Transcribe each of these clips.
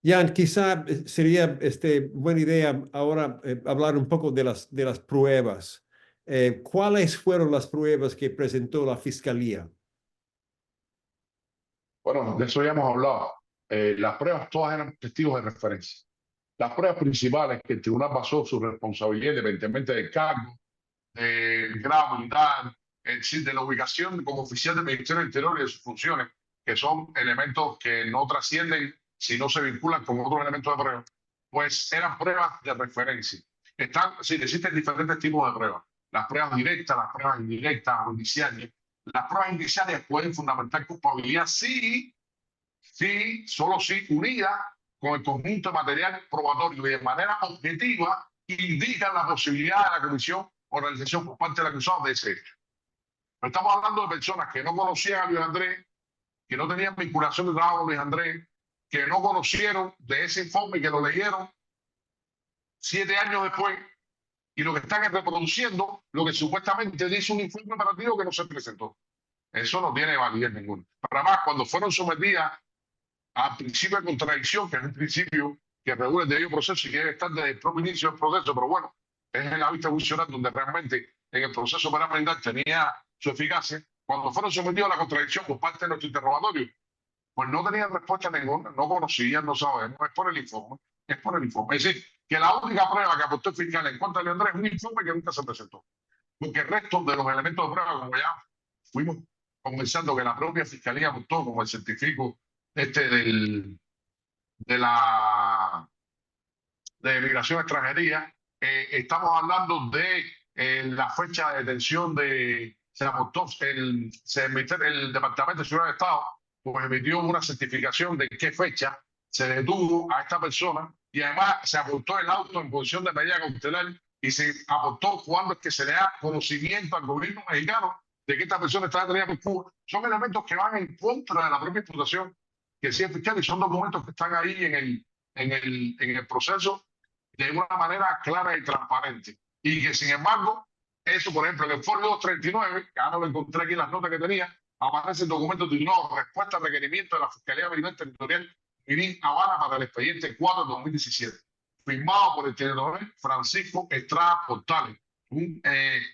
Jan, quizá sería buena idea ahora hablar un poco de las pruebas. ¿Cuáles fueron las pruebas que presentó la fiscalía? Bueno, de eso ya hemos hablado. Las pruebas todas eran testigos de referencia. Las pruebas principales que el tribunal basó su responsabilidad, independientemente del cargo, del grado militar, es decir, de la ubicación como oficial del Ministerio del Interior y de sus funciones, que son elementos que no trascienden si no se vinculan con otros elementos de prueba, pues eran pruebas de referencia. Sí, existen diferentes tipos de pruebas. Las pruebas directas, las pruebas indirectas, judiciales. Las pruebas iniciales pueden fundamentar culpabilidad sí, solo si unida con el conjunto de material probatorio y de manera objetiva indican la posibilidad de la comisión o realización por parte del acusado de ese hecho. Pero estamos hablando de personas que no conocían a Luis Andrés, que no tenían vinculación de trabajo con Luis Andrés, que no conocieron de ese informe y que lo leyeron 7 años después y lo que están es reproduciendo lo que supuestamente dice un informe operativo que no se presentó. Eso no tiene validez ninguna. Para más, cuando fueron sometidas al principio de contradicción, que es un principio que regula el debido proceso y que debe estar desde el propio inicio del proceso, pero bueno, es en la vista judicial donde realmente en el proceso penal tenía su eficacia. Cuando fueron sometidos a la contradicción por parte de nuestro interrogatorio, pues no tenían respuesta ninguna, no conocían, no sabemos, es por el informe, es por el informe. Es decir, que la única prueba que aportó el fiscal en contra de Andrés es un informe que nunca se presentó. Porque el resto de los elementos de prueba, como ya fuimos conversando, que la propia fiscalía aportó, como el certificado de la de migración extranjería, estamos hablando de la fecha de detención de se aportó el Departamento de Seguridad de Estado, pues emitió una certificación de qué fecha se detuvo a esta persona y además se aportó el auto en posición de medida cautelar y se aportó cuándo es que se le da conocimiento al gobierno mexicano de que esta persona está detenida por Cuba. Son elementos que van en contra de la propia imputación que sí es fiscal y son documentos que están ahí en el proceso de una manera clara y transparente. Y que, sin embargo, eso, por ejemplo, en el folio 239, que ahora lo encontré aquí en las notas que tenía, aparece el documento titulado Respuesta al requerimiento de la Fiscalía Militar Territorial Mirin Habana para el expediente 4 de 2017, firmado por el tenor Francisco Estrada Portales, un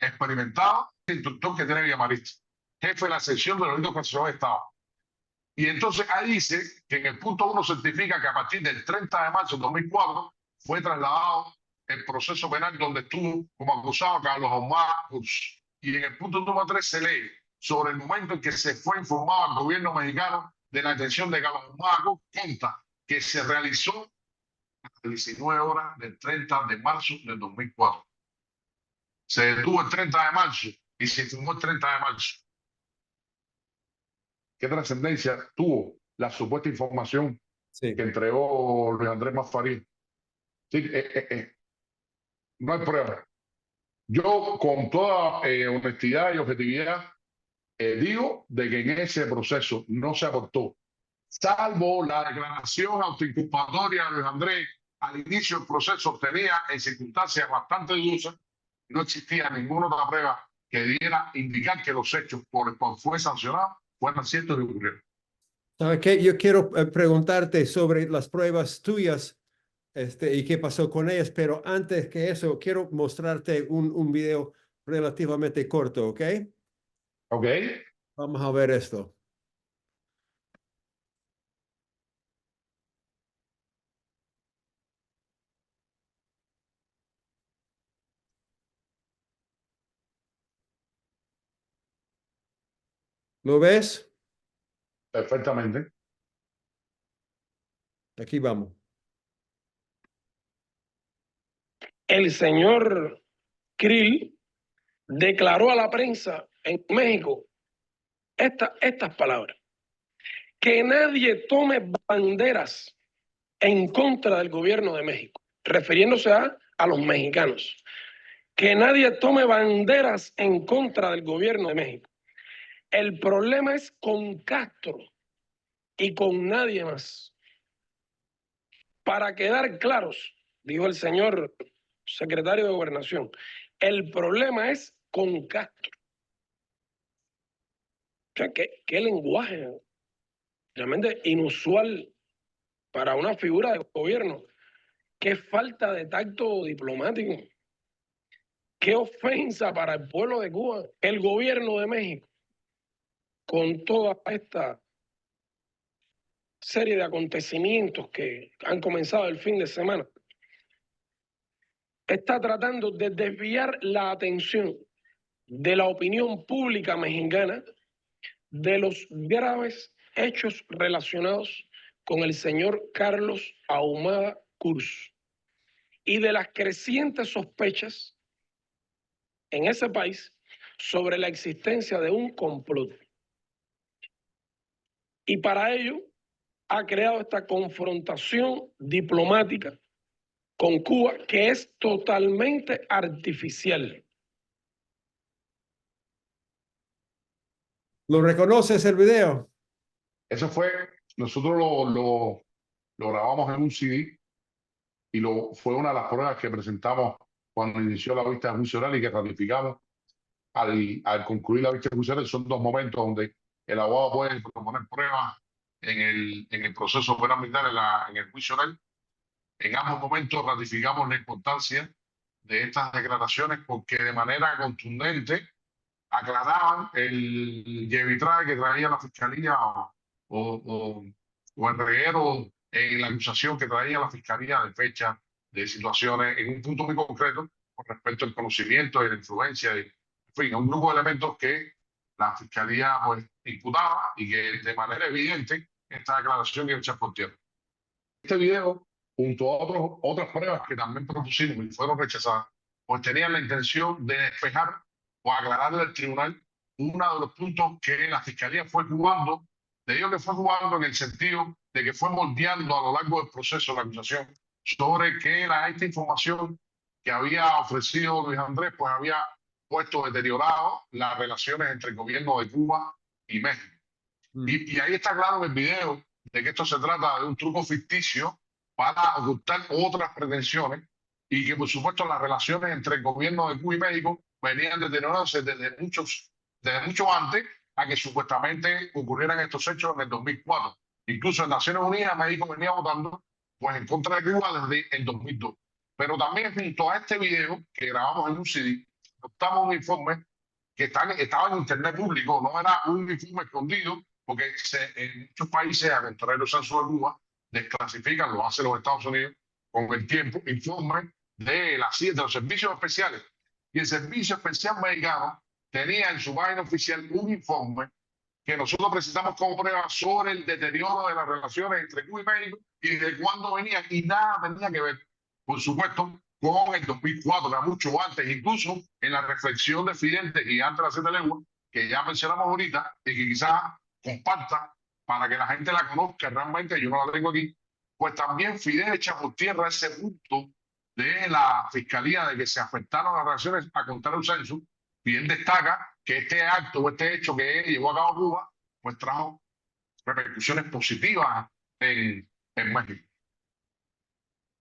experimentado instructor que tiene Villamarista, jefe de la sección de los delitos constitucionales de Estado. Y entonces ahí dice que en el punto 1 certifica que a partir del 30 de marzo de 2004 fue trasladado el proceso penal donde estuvo como acusado Carlos Omar Cruz. Y en el punto número 3 se lee sobre el momento en que se fue informado al gobierno mexicano de la detención de Carlos Omar Cruz, cuenta que se realizó a las 19 horas del 30 de marzo del 2004. Se detuvo el 30 de marzo y se informó el 30 de marzo. ¿Qué trascendencia tuvo la supuesta información Sí. que entregó Luis Andrés Masfarí? Sí, no hay prueba. Yo, con toda honestidad y objetividad, digo de que en ese proceso no se aportó, salvo la declaración autoinculpatoria de Luis Andrés al inicio del proceso, obtenida en circunstancias bastante dudosas, no existía ninguna otra prueba que diera indicar que los hechos por los cuales fue sancionado fueran ciertos y ocurrieron. ¿Sabe qué? Yo quiero preguntarte sobre las pruebas tuyas y qué pasó con ellas, pero antes que eso, quiero mostrarte un video relativamente corto, ¿ok? ¿Ok? Vamos a ver esto. ¿Lo ves? Perfectamente. Aquí vamos. El señor Krill declaró a la prensa en México estas palabras: que nadie tome banderas en contra del gobierno de México, refiriéndose a los mexicanos. Que nadie tome banderas en contra del gobierno de México. El problema es con Castro y con nadie más. Para quedar claros, dijo el señor secretario de Gobernación, el problema es con Castro. O sea, ¿qué lenguaje realmente inusual para una figura de gobierno. Qué falta de tacto diplomático. Qué ofensa para el pueblo de Cuba, el gobierno de México, con toda esta serie de acontecimientos que han comenzado el fin de semana, está tratando de desviar la atención de la opinión pública mexicana de los graves hechos relacionados con el señor Carlos Ahumada Cruz y de las crecientes sospechas en ese país sobre la existencia de un complot. Y para ello ha creado esta confrontación diplomática con Cuba que es totalmente artificial. ¿Lo reconoces el video? Eso fue, nosotros lo grabamos en un CD y fue una de las pruebas que presentamos cuando inició la vista de juicio oral y que ratificamos al concluir la vista de juicio oral. Son dos momentos donde el abogado puede proponer pruebas en el proceso penal militar, en el juicio oral. En ambos momentos ratificamos la importancia de estas declaraciones porque de manera contundente aclaraban el llevitraje que traía la fiscalía o el reguero en la acusación que traía la fiscalía de fecha, de situaciones, en un punto muy concreto con respecto al conocimiento y la influencia, en fin, un grupo de elementos que la fiscalía pues imputaba y que de manera evidente esta declaración iba a echar por tierra. Este video, junto a otras pruebas que también propusimos y fueron rechazadas, pues tenían la intención de despejar o aclararle al tribunal uno de los puntos que la fiscalía fue jugando. Te digo que fue jugando en el sentido de que fue moldeando a lo largo del proceso la acusación sobre que esta información que había ofrecido Luis Andrés pues había puesto deteriorado las relaciones entre el gobierno de Cuba y México. Y ahí está claro en el video de que esto se trata de un truco ficticio para ocultar otras pretensiones y que, por supuesto, las relaciones entre el gobierno de Cuba y México venían deteriorándose desde mucho antes a que supuestamente ocurrieran estos hechos en el 2004. Incluso en Naciones Unidas, México venía votando pues, en contra de Cuba desde el 2002. Pero también junto a este video que grabamos en un CD, adoptamos un informe que estaba en internet público, no era un informe escondido, porque en muchos países, a contrario del censo de Cuba, desclasifican, lo hacen los Estados Unidos con el tiempo, informes de la CIA, de los servicios especiales. Y el Servicio Especial Mexicano tenía en su página oficial un informe que nosotros presentamos como prueba sobre el deterioro de las relaciones entre Cuba y México y de cuándo venían, y nada tenía que ver, por supuesto, con el 2004, que era mucho antes, incluso en la reflexión de Fidel de Gigante de las Siete Leguas, que ya mencionamos ahorita, y que quizás comparta para que la gente la conozca realmente, yo no la tengo aquí, pues también Fidel echa por tierra ese punto de la fiscalía de que se afectaron las relaciones a contar el censo. Fidel destaca que este acto o este hecho que llevó a cabo Cuba, pues trajo repercusiones positivas en México.